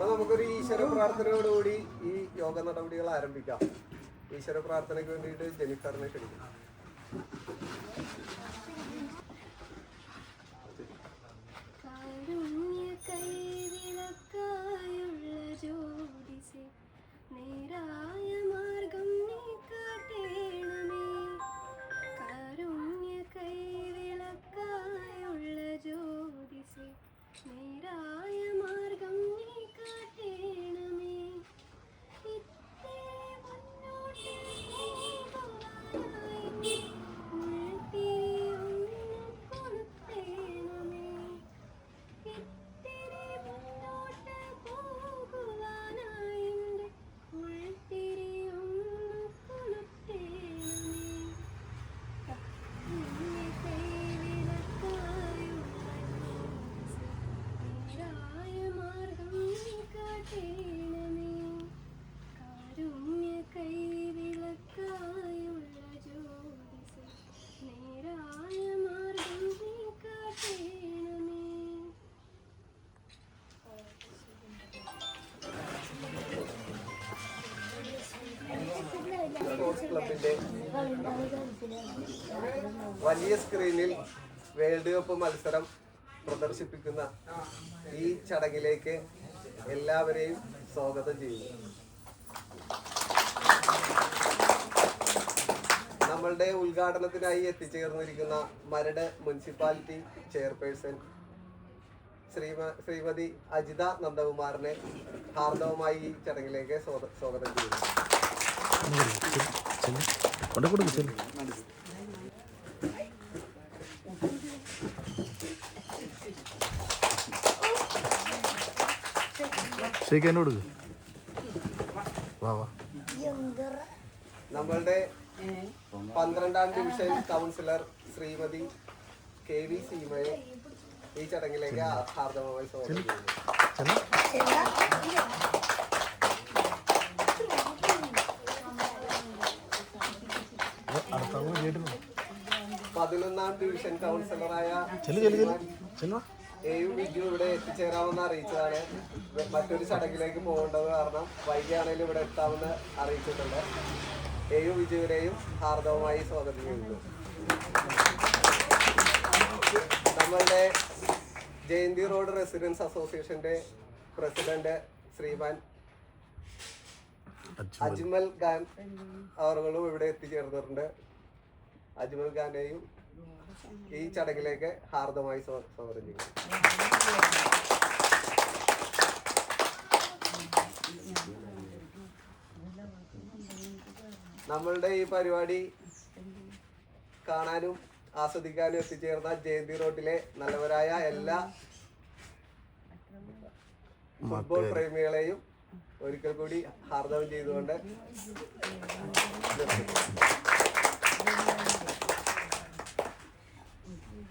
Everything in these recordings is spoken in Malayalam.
അപ്പൊ നമുക്കൊരു ഈശ്വര പ്രാർത്ഥനയോടുകൂടി ഈ യോഗ നടപടികൾ ആരംഭിക്കാം. ഈശ്വര പ്രാർത്ഥനയ്ക്ക് വേണ്ടിയിട്ട് ജെനിഫറിനെ ക്ഷണിക്കും. ക്ലബിന്റെ വലിയ സ്ക്രീനിൽ വേൾഡ് കപ്പ് മത്സരം പ്രദർശിപ്പിക്കുന്ന ഈ ചടങ്ങിലേക്ക് എല്ലാവരെയും സ്വാഗതം ചെയ്യുന്നു. നമ്മളുടെ ഉദ്ഘാടനത്തിനായി എത്തിച്ചേർന്നിരിക്കുന്ന മരട് മുനിസിപ്പാലിറ്റി ചെയർപേഴ്സൺ ശ്രീമതി അജിത നന്ദകുമാറിനെ ഹാർദവമായി ഈ ചടങ്ങിലേക്ക് സ്വാഗതം ചെയ്യുന്നു. നമ്മളുടെ 12ാം ഡിവിഷൻ കൗൺസിലർ ശ്രീമതി KV സീമയെ ഈ ചടങ്ങിലേക്ക് ഹാർദവമായി സ്വാഗതം ചെയ്യുന്നു. 11ാം ഡിവിഷൻ കൗൺസിലറായ വിജു ഇവിടെ എത്തിച്ചേരാമെന്ന് അറിയിച്ചതാണ്. മറ്റൊരു ചടങ്ങിലേക്ക് പോകേണ്ടത് കാരണം വൈകിയാണെങ്കിലും ഇവിടെ എത്താമെന്ന് അറിയിച്ചിട്ടുണ്ട്. വിജുവിനെയും ഹാർദവമായി സ്വാഗതം ചെയ്യുന്നു. നമ്മളുടെ ജയന്തി റോഡ് റെസിഡൻസ് അസോസിയേഷന്റെ പ്രസിഡന്റ് ശ്രീമാൻ അജ്മൽ ഖാൻ അവர்களுം ഇവിടെ എത്തിച്ചേർന്നിട്ടുണ്ട്. അജ്മൽ ഖാനെയും ഈ ചടങ്ങിലേക്ക് ഹാർദമായി സ്വാഗതം ചെയ്യുന്നു. നമ്മളുടെ ഈ പരിപാടി കാണാനും ആസ്വദിക്കാനും എത്തിച്ചേർന്ന ജയന്തി റോഡിലെ നല്ലവരായ എല്ലാ ഫുട്ബോൾ പ്രേമികളെയും ഒരിക്കൽ കൂടി ഹാർദവം ചെയ്തുകൊണ്ട്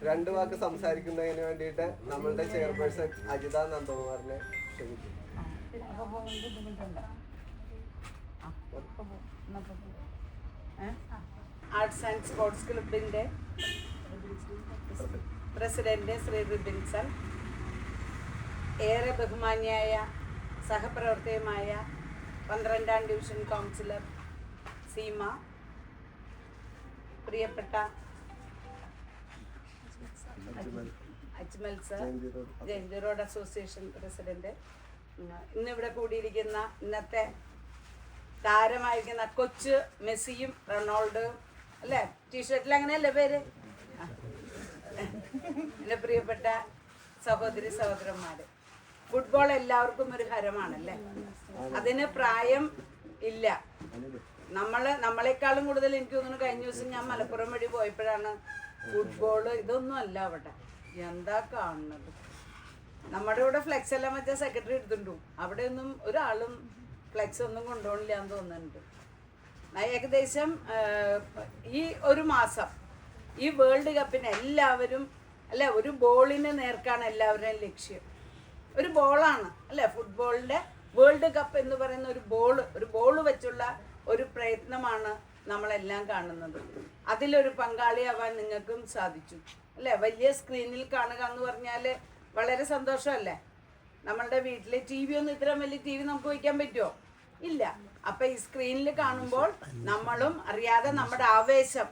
രണ്ടു വാക്ക് സംസാരിക്കുന്നതിന് വേണ്ടിയിട്ട് നമ്മളുടെ ചെയർപേഴ്സൺ അജിത നന്ദകുമാറിനെ ക്ഷണിക്കും. ആർട്സ് ആൻഡ് സ്പോർട്സ് ക്ലബിൻ്റെ പ്രസിഡന്റ് ശ്രീ റിബിൻസൺ, ഏറെ ബഹുമാന്യായ സഹപ്രവർത്തകയുമായ 12ാം ഡിവിഷൻ കൗൺസിലർ സീമ, പ്രിയപ്പെട്ട Ajmal sir, Jayanthi road association president, ഇന്നിവിടെ കൂടിയിരിക്കുന്ന ഇന്നത്തെ താരമായിരിക്കുന്ന കൊച്ചു മെസ്സിയും റൊണാൾഡോയും അല്ലേ, ടീഷർട്ടിൽ അങ്ങനെയല്ലേ പേര്, എൻ്റെ പ്രിയപ്പെട്ട സഹോദരി സഹോദരന്മാര്, ഫുട്ബോൾ എല്ലാവർക്കും ഒരു ഹരമാണല്ലേ. അതിന് പ്രായം ഇല്ല. നമ്മളെക്കാളും കൂടുതൽ എനിക്ക് തോന്നുന്നു കഴിഞ്ഞ ദിവസം ഞാൻ മലപ്പുറം വഴി പോയപ്പോഴാണ് ഫുട്ബോള് ഇതൊന്നും അല്ല അവിടെ എന്താ കാണുന്നത്. നമ്മുടെ ഇവിടെ ഫ്ലെക്സ് എല്ലാം വെച്ചാൽ സെക്രട്ടറി എടുത്തിട്ടുണ്ടു, അവിടെ ഒന്നും ഒരാളും ഫ്ലെക്സ് ഒന്നും കൊണ്ടുപോകണില്ല എന്ന് തോന്നുന്നുണ്ട്. ഏകദേശം ഈ ഒരു മാസം ഈ വേൾഡ് കപ്പിന് എല്ലാവരും അല്ലെ ഒരു ബോളിന് നേർക്കാണ് എല്ലാവരുടെയും ലക്ഷ്യം. ഒരു ബോളാണ് അല്ലെ ഫുട്ബോളിൻ്റെ വേൾഡ് കപ്പ് എന്ന് പറയുന്ന ഒരു ബോള് വെച്ചുള്ള ഒരു പ്രയത്നമാണ് നമ്മളെല്ലാം കാണുന്നത്. അതിലൊരു പങ്കാളിയാവാൻ നിങ്ങൾക്കും സാധിച്ചു അല്ലേ. വലിയ സ്ക്രീനിൽ കാണുക എന്ന് പറഞ്ഞാൽ വളരെ സന്തോഷമല്ലേ. നമ്മളുടെ വീട്ടിൽ ടി വി ഒന്നും ഇത്രയും വലിയ ടി വി നമുക്ക് വയ്ക്കാൻ പറ്റുമോ? ഇല്ല. അപ്പൊ ഈ സ്ക്രീനിൽ കാണുമ്പോൾ നമ്മളും അറിയാതെ നമ്മുടെ ആവേശം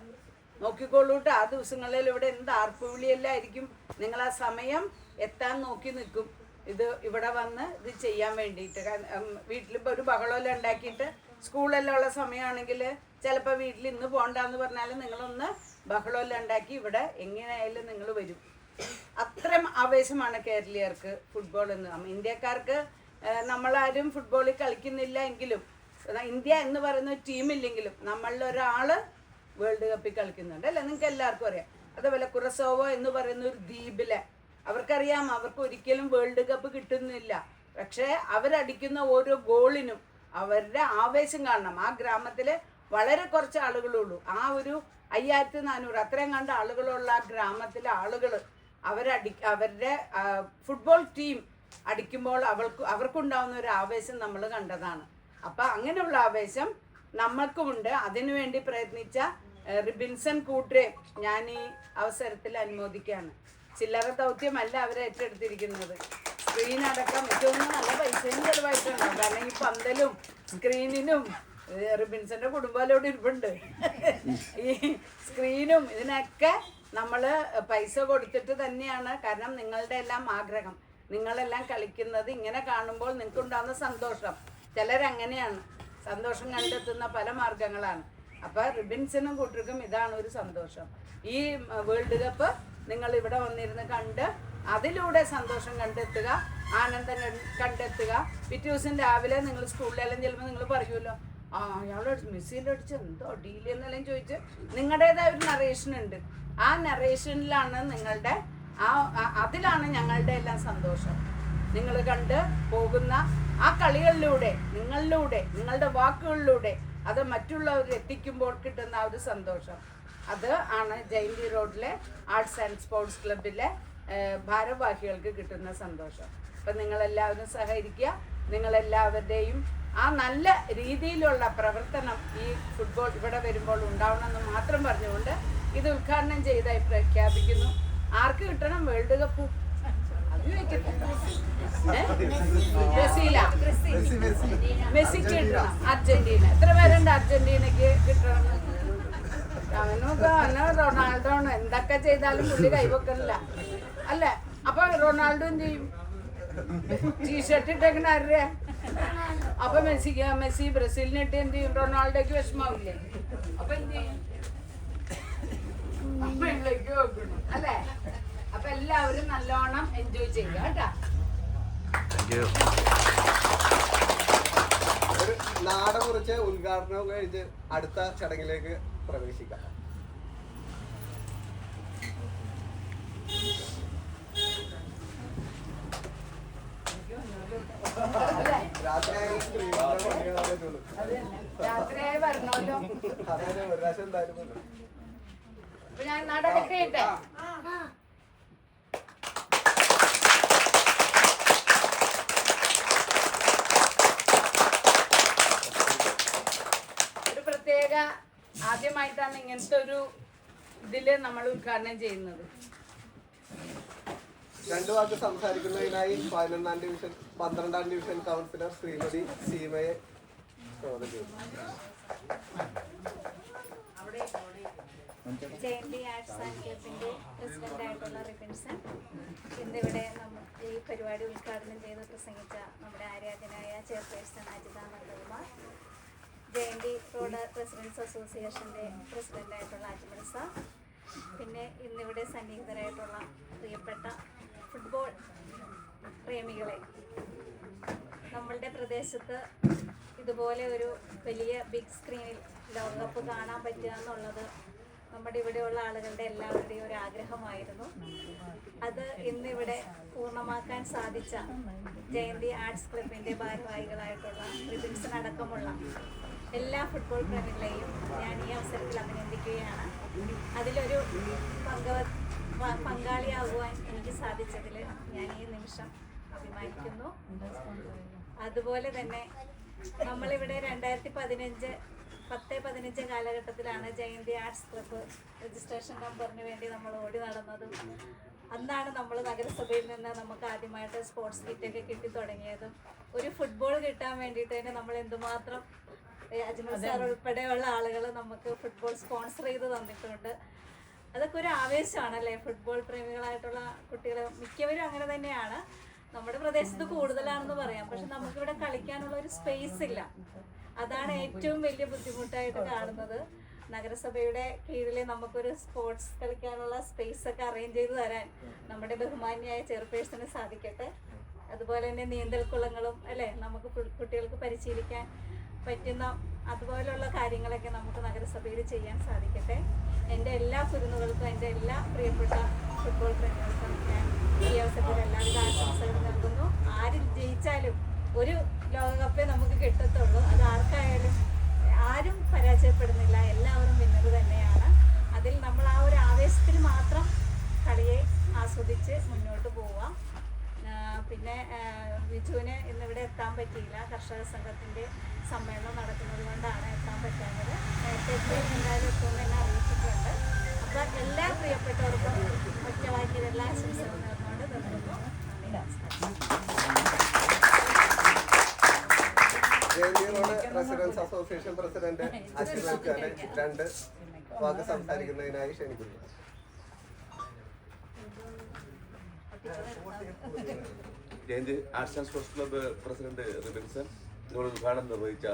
നോക്കിക്കൊള്ളൂട്ട്. ആ ദിവസങ്ങളിൽ ഇവിടെ എന്ത് ആർപ്പുവിളിയെല്ലാം ആയിരിക്കും. നിങ്ങൾ ആ സമയം എത്താൻ നോക്കി നിൽക്കും ഇത് ഇവിടെ വന്ന് ഇത് ചെയ്യാൻ വേണ്ടിയിട്ട്. വീട്ടിലിപ്പോൾ ഒരു ബഹളമെല്ലാം ഉണ്ടാക്കിയിട്ട് സ്കൂളെല്ലാം ഉള്ള സമയമാണെങ്കിൽ ചിലപ്പോൾ വീട്ടിൽ ഇന്ന് പോകണ്ടെന്ന് പറഞ്ഞാൽ നിങ്ങളൊന്ന് ബഹളമെല്ലാം ഉണ്ടാക്കി ഇവിടെ എങ്ങനെയായാലും നിങ്ങൾ വരും. അത്രയും ആവേശമാണ് കേരളീയർക്ക് ഫുട്ബോൾ എന്ന്. ഇന്ത്യക്കാർക്ക് നമ്മളാരും ഫുട്ബോളിൽ കളിക്കുന്നില്ല എങ്കിലും, ഇന്ത്യ എന്ന് പറയുന്ന ടീമില്ലെങ്കിലും നമ്മളിൽ ഒരാൾ വേൾഡ് കപ്പിൽ കളിക്കുന്നുണ്ട് അല്ലേ? നിങ്ങൾക്ക് എല്ലാവർക്കും അറിയാം. അതുപോലെ കുറസോവോ എന്ന് പറയുന്ന ഒരു ദ്വീപിലെ അവർക്കറിയാം അവർക്ക് ഒരിക്കലും വേൾഡ് കപ്പ് കിട്ടുന്നില്ല. പക്ഷേ അവരടിക്കുന്ന ഓരോ ഗോളിനും അവരുടെ ആവേശം കാണണം. ആ ഗ്രാമത്തിൽ വളരെ കുറച്ച് ആളുകളുള്ളൂ. ആ ഒരു 5400 അത്രയും കണ്ട ആളുകളുള്ള ആ ഗ്രാമത്തിലെ ആളുകൾ അവരുടെ ഫുട്ബോൾ ടീം അടിക്കുമ്പോൾ അവർക്കുണ്ടാവുന്ന ഒരു ആവേശം നമ്മൾ കണ്ടതാണ്. അപ്പം അങ്ങനെയുള്ള ആവേശം നമ്മൾക്കുമുണ്ട്. അതിനുവേണ്ടി പ്രയത്നിച്ച റിബിൻസൺ കൂട്ടരെ ഞാൻ ഈ അവസരത്തിൽ അനുമോദിക്കുകയാണ്. ചില്ലറ ദൗത്യമല്ല അവരെ ഏറ്റെടുത്തിരിക്കുന്നത്. സ്ക്രീനടക്കം ഇതൊന്നും നല്ല പൈസയും ചിലവായിട്ടുണ്ടാവും. കാരണം ഈ പന്തലും സ്ക്രീനിനും റിബിൻസന്റെ കുടുംബത്തോട് ഇരിപ്പുണ്ട്. ഈ സ്ക്രീനും ഇതിനൊക്കെ നമ്മൾ പൈസ കൊടുത്തിട്ട് തന്നെയാണ്. കാരണം നിങ്ങളുടെ എല്ലാം ആഗ്രഹം, നിങ്ങളെല്ലാം കളിക്കുന്നത് ഇങ്ങനെ കാണുമ്പോൾ നിങ്ങൾക്കുണ്ടാകുന്ന സന്തോഷം. ചിലരങ്ങനെയാണ് സന്തോഷം കണ്ടെത്തുന്ന പല മാർഗങ്ങളാണ്. അപ്പോൾ റിബിൻസിനും കൂട്ടർക്കും ഇതാണ് ഒരു സന്തോഷം. ഈ വേൾഡ് കപ്പ് നിങ്ങൾ ഇവിടെ വന്നിരുന്ന് കണ്ട് അതിലൂടെ സന്തോഷം കണ്ടെത്തുക, ആനന്ദം കണ്ടെത്തുക. പിറ്റേ ദിവസം രാവിലെ നിങ്ങൾ സ്കൂളിലെല്ലാം ചെല്ലുമ്പോൾ നിങ്ങൾ പറയുമല്ലോ, ആ അയാളെ മെസ്സിൻ്റെ അടിച്ച് എന്തോ ഡീല് എന്നെല്ലാം ചോദിച്ച് നിങ്ങളുടേതായ ഒരു നറേഷൻ ഉണ്ട്. ആ നറേഷനിലാണ് നിങ്ങളുടെ അതിലാണ് ഞങ്ങളുടെ എല്ലാം സന്തോഷം. നിങ്ങൾ കണ്ട് പോകുന്ന ആ കളികളിലൂടെ നിങ്ങളുടെ വാക്കുകളിലൂടെ അത് മറ്റുള്ളവർ എത്തിക്കുമ്പോൾ കിട്ടുന്ന ആ ഒരു സന്തോഷം, അത് ആണ് ജയന്തി റോഡിലെ ആർട്സ് ആൻഡ് സ്പോർട്സ് ക്ലബിലെ ഭാരവാഹികൾക്ക് കിട്ടുന്ന സന്തോഷം. അപ്പം നിങ്ങളെല്ലാവരും സഹകരിക്കുക. നിങ്ങളെല്ലാവരുടെയും ആ നല്ല രീതിയിലുള്ള പ്രവർത്തനം ഈ ഫുട്ബോൾ ഇവിടെ വരുമ്പോൾ ഉണ്ടാവണമെന്ന് മാത്രം പറഞ്ഞുകൊണ്ട് ഇത് ഉദ്ഘാടനം ചെയ്തായി പ്രഖ്യാപിക്കുന്നു. ആർക്ക് കിട്ടണം വേൾഡ് കപ്പ്? മെസ്സിക്ക് കിട്ടണം. അർജന്റീന എത്ര പേരുണ്ട് അർജന്റീനക്ക് കിട്ടണം? റൊണാൾഡോ ആണ്. എന്തൊക്കെ ചെയ്താലും പുള്ളി കൈവെക്കണില്ല അല്ലേ? അപ്പൊ റൊണാൾഡോ എന്ത് ചെയ്യും? ടീഷർട്ട് ഇട്ടേക്കണ ആരുടെ? അപ്പൊ മെസ്സി ബ്രസീലിന് ഇട്ട് എന്ത് ചെയ്യും? റൊണാൾഡോക്ക് വിഷമാവില്ലേ? അപ്പൊ എന്ത് ചെയ്യും? അല്ലേ? അപ്പൊ എല്ലാവരും നല്ലോണം എൻജോയ് ചെയ്യുക കേട്ടാ. ഒരു നാടൻ കുറിച്ച് ഉദ്ഘാടനം കഴിഞ്ഞ് അടുത്ത ചടങ്ങിലേക്ക് പ്രവേശിക്കാം. രാത്രിയായി വരണമല്ലോ. അതെ, ഒരു പ്രാവശ്യം എന്തായാലും അപ്പൊ ഞാൻ നാടൊക്കെ കേട്ടെ. ഒരു പ്രത്യേക ആദ്യമായിട്ടാണ് ഇങ്ങനത്തെ ഒരു ഇതില് നമ്മൾ ഉദ്ഘാടനം ചെയ്യുന്നത്. രണ്ടു വാക്ക് സംസാരിക്കുന്നതിനായി 12ാം ഡിവിഷൻ കൗൺസിലർ ശ്രീമതി സീമയെ സ്വാഗതം ചെയ്യുന്നു. ജയന്തി ആർട്സ് ആൻഡ് ക്ലബിൻ്റെ പ്രസിഡൻ്റായിട്ടുള്ള റിബിൻസൺ ഇന്നിവിടെ ഈ പരിപാടി ഉദ്ഘാടനം ചെയ്ത് പ്രസംഗിച്ച നമ്മുടെ ആരാധനായ chairperson Ajitha Nandakumar, Jayanthi road residents അസോസിയേഷൻ്റെ പ്രസിഡൻ്റായിട്ടുള്ള അജ്മൽ സാർ, പിന്നെ ഇന്നിവിടെ സന്നിഹിതരായിട്ടുള്ള പ്രിയപ്പെട്ട ഫുട്ബോൾ പ്രേമികളെ, നമ്മളുടെ പ്രദേശത്ത് ഇതുപോലെ ഒരു വലിയ ബിഗ് സ്ക്രീനിൽ ലോകകപ്പ് കാണാൻ പറ്റുക എന്നുള്ളത് നമ്മുടെ ഇവിടെയുള്ള ആളുകളുടെ എല്ലാവരുടെയും ഒരു ആഗ്രഹമായിരുന്നു. അത് ഇന്നിവിടെ പൂർണ്ണമാക്കാൻ സാധിച്ച ജയന്തി ആർട്സ് ക്ലബിൻ്റെ ഭാരവാഹികളായിട്ടുള്ള റിബിൻസൺ അടക്കമുള്ള എല്ലാ ഫുട്ബോൾ പ്രേമികളെയും ഞാൻ ഈ അവസരത്തിൽ അഭിനന്ദിക്കുകയാണ്. അതിലൊരു പങ്കാളിയാകുവാൻ എനിക്ക് സാധിച്ചതിൽ ഞാൻ ഈ നിമിഷം അഭിമാനിക്കുന്നു. അതുപോലെ തന്നെ നമ്മളിവിടെ 2015 കാലഘട്ടത്തിലാണ് ജയന്തി ആർട്സ് ക്ലബ്ബ് രജിസ്ട്രേഷൻ നമ്പറിന് വേണ്ടി നമ്മൾ ഓടി നടന്നതും അന്നാണ് നമ്മൾ നഗരസഭയിൽ നിന്ന് നമുക്ക് ആദ്യമായിട്ട് സ്പോർട്സ് കിറ്റൊക്കെ കിട്ടി തുടങ്ങിയതും ഒരു ഫുട്ബോൾ കിട്ടാൻ വേണ്ടിയിട്ട് തന്നെ നമ്മൾ എന്തുമാത്രം അജ്മൽ സാർ ഉൾപ്പെടെയുള്ള ആളുകൾ നമുക്ക് ഫുട്ബോൾ സ്പോൺസർ ചെയ്ത് തന്നിട്ടുണ്ട്. അതൊക്കെ ഒരു ആവേശമാണല്ലേ, ഫുട്ബോൾ പ്രേമികളായിട്ടുള്ള കുട്ടികൾ മിക്കവരും അങ്ങനെ തന്നെയാണ്. നമ്മുടെ പ്രദേശത്ത് കൂടുതലാണെന്ന് പറയാം, പക്ഷെ നമുക്കിവിടെ കളിക്കാനുള്ള ഒരു സ്പേസ് ഇല്ല. അതാണ് ഏറ്റവും വലിയ ബുദ്ധിമുട്ടായിട്ട് കാണുന്നത്. നഗരസഭയുടെ കീഴിൽ നമുക്കൊരു സ്പോർട്സ് കളിക്കാനുള്ള സ്പേസ് ഒക്കെ അറേഞ്ച് ചെയ്ത് തരാൻ നമ്മുടെ ബഹുമാന്യായ ചെയർപേഴ്സന് സാധിക്കട്ടെ. അതുപോലെ തന്നെ നീന്തൽക്കുളങ്ങളും അല്ലേ, നമുക്ക് കുട്ടികൾക്ക് പരിശീലിക്കാൻ പറ്റുന്ന അതുപോലുള്ള കാര്യങ്ങളൊക്കെ നമുക്ക് നഗരസഭയിൽ ചെയ്യാൻ സാധിക്കട്ടെ. എൻ്റെ എല്ലാ കുരുന്നുകൾക്കും, എൻ്റെ എല്ലാ പ്രിയപ്പെട്ട ഫുട്ബോൾ പ്രേമികൾക്കും ഞാൻ ഈ അവസരത്തിൽ എല്ലാവിധ ആശംസകൾ നൽകുന്നു. ആര് ജയിച്ചാലും ഒരു ലോകകപ്പേ നമുക്ക് കിട്ടത്തുള്ളൂ. അത് ആർക്കായാലും ആരും പരാജയപ്പെടുന്നില്ല, എല്ലാവരും വിന്നർ തന്നെയാണ്. അതിൽ നമ്മൾ ആ ഒരു ആവേശത്തിൽ മാത്രം കളിയെ ആസ്വദിച്ച് മുന്നോട്ട് പോവാം. പിന്നെ വിജുവിന് ഇന്നിവിടെ എത്താൻ പറ്റിയില്ല, കർഷക സംഘത്തിൻ്റെ സമ്മേളനം നടക്കുന്നത് കൊണ്ടാണ് എത്താൻ പറ്റാത്തത്. നേരത്തെ എന്തായാലും എത്തുമെന്ന് എന്നെ അറിയിച്ചിട്ടുണ്ട്. അപ്പോൾ എല്ലാ പ്രിയപ്പെട്ടവർക്കും ഒറ്റവാക്കിയ എല്ലാ ആശംസകളും നേർന്നുകൊണ്ട് നിർത്തുന്നു. റെസിഡൻസ് അസോസിയേഷൻ പ്രസിഡന്റ് അശ്വിൻ രണ്ട് വാക്ക് സംസാരിക്കുന്നതിനായി ക്ഷണിക്കുന്നു. Jayanthi arts and sports club president Ribinson, ഇതോടെ ഉദ്ഘാടനം നിർവഹിച്ച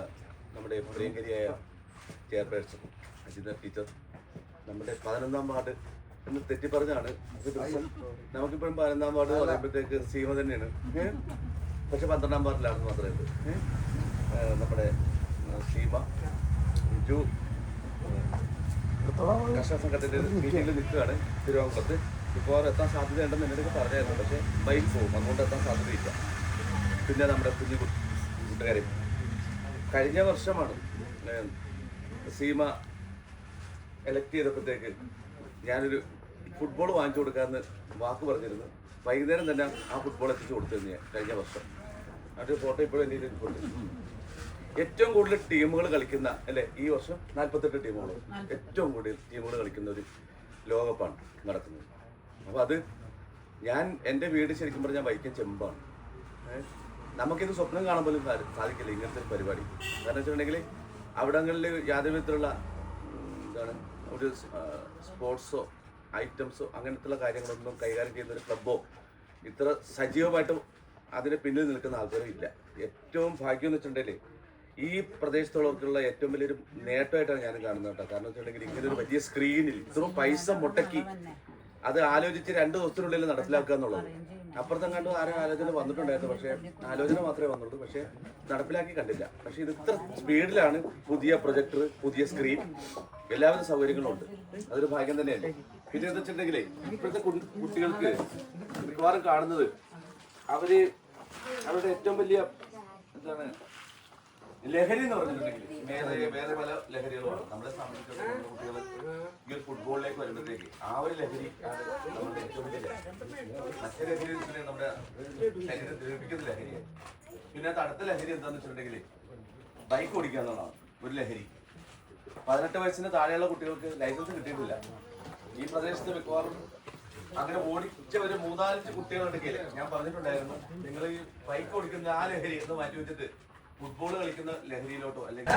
നമ്മുടെ പ്രിയങ്കരിയായ ചെയർപേഴ്സൺ അജിത ടീച്ചർ, നമ്മുടെ 11ാം വാർഡ് എന്ന് തെറ്റിപ്പറഞ്ഞാണ് റിബിൻസൺ. നമുക്കിപ്പോഴും 11ാം വാർഡ് പറയുമ്പോഴത്തേക്ക് സീമ തന്നെയാണ്, പക്ഷെ 12ാം വാർഡിലാണെന്ന് മാത്രമേ ഉള്ളൂ. നമ്മുടെ സീമ ജു കർഷക സംഘത്തിൻ്റെ മീറ്റിങ്ങിൽ നിൽക്കുകയാണ് തിരുവാങ്കുളത്ത്. ഇപ്പോൾ എത്താൻ സാധ്യതയുണ്ടെന്ന് എന്നോട് പറഞ്ഞായിരുന്നു, പക്ഷേ ബൈക്ക് പോകും, അതുകൊണ്ട് എത്താൻ സാധ്യതയില്ല. പിന്നെ നമ്മുടെ കുഞ്ഞു കൂട്ടുകാരും കഴിഞ്ഞ വർഷമാണ് സീമ എലക്ട് ചെയ്തപ്പോഴത്തേക്ക് ഞാനൊരു ഫുട്ബോൾ വാങ്ങിച്ചു കൊടുക്കാമെന്ന് വാക്ക് പറഞ്ഞിരുന്നു. വൈകുന്നേരം തന്നെ ആ ഫുട്ബോൾ എത്തിച്ചു കൊടുത്തിരുന്നു ഞാൻ കഴിഞ്ഞ വർഷം. അതിൻ്റെ ഫോട്ടോ ഇപ്പോഴും എൻ്റെ ഇരിപ്പുണ്ട്. ഏറ്റവും കൂടുതൽ ടീമുകൾ കളിക്കുന്ന അല്ലേ, ഈ വർഷം 48 ടീമുകൾ, ഏറ്റവും കൂടുതൽ ടീമുകൾ കളിക്കുന്ന ഒരു ലോകകപ്പാണ് നടക്കുന്നത്. അപ്പോൾ അത് എൻ്റെ വീട് ശരിക്കും പറഞ്ഞാൽ വൈക്കം ചെമ്പാണ്. നമുക്കിത് സ്വപ്നം കാണാൻ പോലും സാധിക്കില്ല ഇങ്ങനത്തെ ഒരു പരിപാടി. കാരണം വെച്ചിട്ടുണ്ടെങ്കിൽ അവിടങ്ങളിൽ യാതൊരു വിധത്തിലുള്ള ഒരു സ്പോർട്സോ ഐറ്റംസോ അങ്ങനത്തുള്ള കാര്യങ്ങളൊന്നും കൈകാര്യം ചെയ്യുന്ന ഒരു ക്ലബ്ബോ ഇത്ര സജീവമായിട്ട് അതിന് പിന്നിൽ നിൽക്കുന്ന ആൾക്കാരും ഇല്ല. ഏറ്റവും ഭാഗ്യം എന്ന് വെച്ചിട്ടുണ്ടെങ്കിൽ ഈ പ്രദേശത്തുള്ളവർക്കുള്ള ഏറ്റവും വലിയൊരു നേട്ടമായിട്ടാണ് ഞാൻ കാണുന്നത് കേട്ടോ. കാരണം വെച്ചിട്ടുണ്ടെങ്കിൽ ഇങ്ങനെ ഒരു വലിയ സ്ക്രീനിൽ ഇത്രയും പൈസ മുടക്കി അത് ആലോചിച്ച് 2 ദിവസത്തിനുള്ളിൽ നടപ്പിലാക്കുക എന്നുള്ളത്. അപ്പുറത്തും കണ്ടു ആരും ആലോചന വന്നിട്ടുണ്ടായിരുന്നു, പക്ഷേ ആലോചന മാത്രമേ വന്നുള്ളൂ, പക്ഷേ നടപ്പിലാക്കി കണ്ടില്ല. പക്ഷേ ഇത് ഇത്ര സ്പീഡിലാണ്, പുതിയ പ്രൊജക്ടർ, പുതിയ സ്ക്രീൻ, എല്ലാവിധ സൗകര്യങ്ങളും ഉണ്ട്. അതൊരു ഭാഗ്യം തന്നെയല്ലേ. പിന്നെ എന്താ വെച്ചിട്ടുണ്ടെങ്കിലേ ഇപ്പോഴത്തെ കുട്ടികൾക്ക് മിക്കവാറും കാണുന്നത് അവരുടെ ഏറ്റവും വലിയ എന്താണ് ലഹരി എന്ന് പറഞ്ഞിട്ടുണ്ടെങ്കിൽ വേറെ പല ലഹരികളുമാണ്. നമ്മളെ സംബന്ധിച്ചിടത്തോളം കുട്ടികൾ ഈ ഒരു ഫുട്ബോളിലേക്ക് വരുമ്പോഴത്തേക്ക് ആ ഒരു ലഹരി നമ്മുടെ ഏറ്റവും വലിയ മറ്റേ ലഹരി നമ്മുടെ ശരീരം ദ്രവിപ്പിക്കുന്ന ലഹരിയാണ്. പിന്നെ അത് അടുത്ത ലഹരി എന്താണെന്ന് വെച്ചിട്ടുണ്ടെങ്കിൽ ബൈക്ക് ഓടിക്കുക എന്നുള്ളതാണ് ഒരു ലഹരി. 18 വയസ്സിന് താഴെയുള്ള കുട്ടികൾക്ക് ലൈസൻസ് കിട്ടിയിട്ടില്ല. ഈ പ്രദേശത്ത് മിക്കവാറും അങ്ങനെ ഓടിച്ച ഒരു 3-4 കുട്ടികളുണ്ടെങ്കിൽ ഞാൻ പറഞ്ഞിട്ടുണ്ടായിരുന്നു, നിങ്ങൾ ഈ ബൈക്ക് ഓടിക്കുന്ന ആ ലഹരി എന്ന് മാറ്റി വെച്ചിട്ട് ഫുട്ബോൾ കളിക്കുന്ന ലഹരിയിലോട്ടോ അല്ലെങ്കിൽ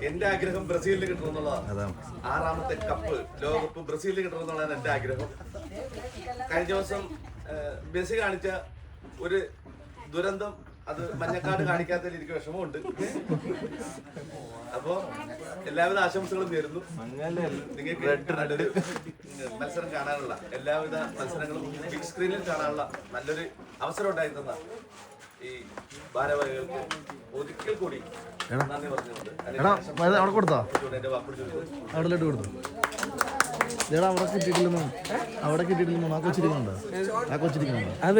എന്റെ ആഗ്രഹം ബ്രസീലിൽ കിട്ടണമെന്നുള്ളതാണ്. 6ാമത്തെ കപ്പ് ലോകകപ്പ് ബ്രസീലിൽ കിട്ടണമെന്നുള്ളതാണ് എന്റെ ആഗ്രഹം. കഴിഞ്ഞ ദിവസം മെസ്സി കാണിച്ച ഒരു ദുരന്തം, അത് മഞ്ഞക്കാട് കാണിക്കാത്തതിൽ എനിക്ക് വിഷമമുണ്ട്. അപ്പോ എല്ലാവിധ ആശംസകളും നേരുന്നു. നിങ്ങൾക്ക് നല്ലൊരു മത്സരം കാണാനുള്ള എല്ലാവിധ മത്സരങ്ങളും ബിഗ് സ്ക്രീനിൽ കാണാനുള്ള നല്ലൊരു അവസരം ഉണ്ടായി തന്ന ഈ ഭാരവാഹികൾക്ക് ഒരിക്കൽ കൂടി നന്ദി പറഞ്ഞുകൊണ്ട് എന്റെ വാക്കുകൾ അവിടെ കിട്ടിയിട്ടില്ലെന്നോ ആ കൊച്ചിരിക്കുന്നുണ്ടോ? ആ കൊച്ചിരിക്കുന്നുണ്ടോ? അത്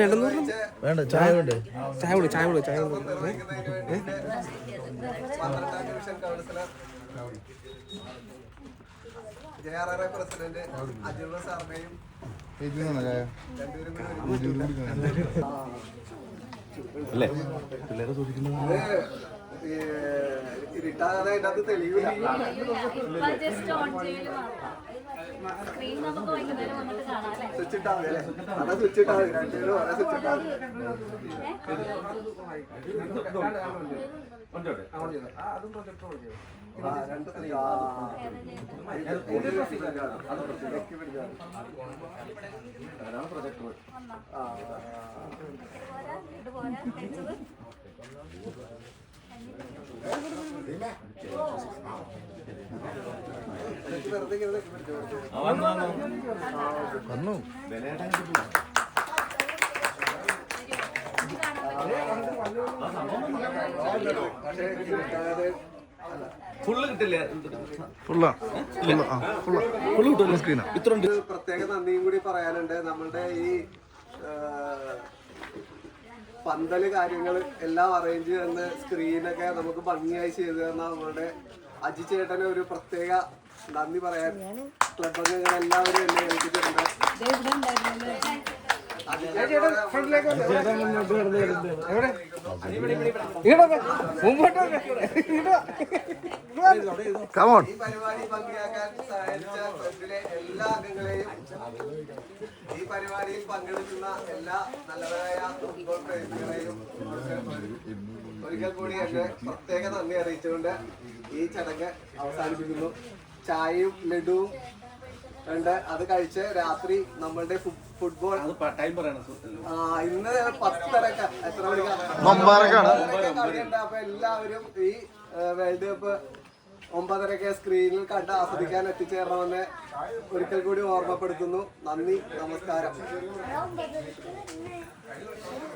വേണ്ട, ചായ വേണ്ടേ? ചായ വിടും. 12ാം ഡിവിഷൻ കൗൺസിലർ JRRA പ്രസിഡന്റ് അജുബ സാറിനെയും രണ്ടുപേരും ഇരുട്ടാതെ അതിൻ്റെ അത് തെളിയൂല. ഇപ്പൊ ജസ്റ്റ് ഓൺ ചെയ്യല് മാത്രം. സ്ക്രീൻ നമുക്ക് വൈകുന്നേരം വന്നിട്ട് കാണാം അല്ലേ? സ്വിച്ച് ഇട്ടാൽ മതി അല്ലേ? അതാ സ്വിച്ച് ഇട്ടാൽ മതി, രണ്ടുപേരും ഒരേ സ്വിച്ച് ഇട്ടാൽ മതി. ആ, രണ്ട് സ്ക്രീൻ. ഇത് പോരാ കഴിച്ചത്. വെറുതെ ഇങ്ങനെ പിടിച്ചോ. വന്നു പക്ഷേ ഇരുട്ടാതെ ഫുള്ള് കിട്ടില്ലേ? ഫുള്ളാ ഫുള്ള് കിട്ടുമല്ലോ സ്ക്രീനാ. ഒരു പ്രത്യേക നന്ദിയും കൂടി പറയാനുണ്ട്. നമ്മളുടെ ഈ പന്തല് കാര്യങ്ങൾ എല്ലാം അറേഞ്ച് ചെയ്യുന്ന സ്ക്രീനൊക്കെ നമുക്ക് ഭംഗിയായി ചെയ്തു തന്ന നമ്മളുടെ അജി ചേട്ടന് ഒരു പ്രത്യേക നന്ദി പറയാൻ ക്ലബ് അംഗങ്ങൾ എല്ലാവരും എന്നെ ഏൽപ്പിച്ചിട്ടുണ്ട്. കമോൺ. ഈ പരിപാടി ഭംഗിയാക്കാൻ സഹായിച്ച ക്ലബിലെ എല്ലാ അംഗങ്ങളെയും, ഈ പരിപാടിയിൽ പങ്കെടുക്കുന്ന എല്ലാ നല്ലവരായ ഫുട്ബോൾ പ്രേമികളെയും ഒരിക്കൽ കൂടി എന്നെ പ്രത്യേക നന്ദി അറിയിച്ചുകൊണ്ട് ഈ ചടങ്ങ് അവസാനിപ്പിക്കുന്നു. ചായയും ലഡുവും ഉണ്ട്. അത് കഴിച്ച് രാത്രി നമ്മളുടെ ഫുട്ബോൾ ടൈം പറയണം. ഇന്ന് 10:30 എത്ര മണിക്കാണ് കളിയുണ്ട്. അപ്പൊ എല്ലാവരും ഈ വേൾഡ് കപ്പ് 9:30 സ്ക്രീനിൽ കണ്ട് ആസ്വദിക്കാൻ എത്തിച്ചേരണമെന്ന് ഒരിക്കൽ കൂടി ഓർമ്മപ്പെടുത്തുന്നു. നന്ദി, നമസ്കാരം.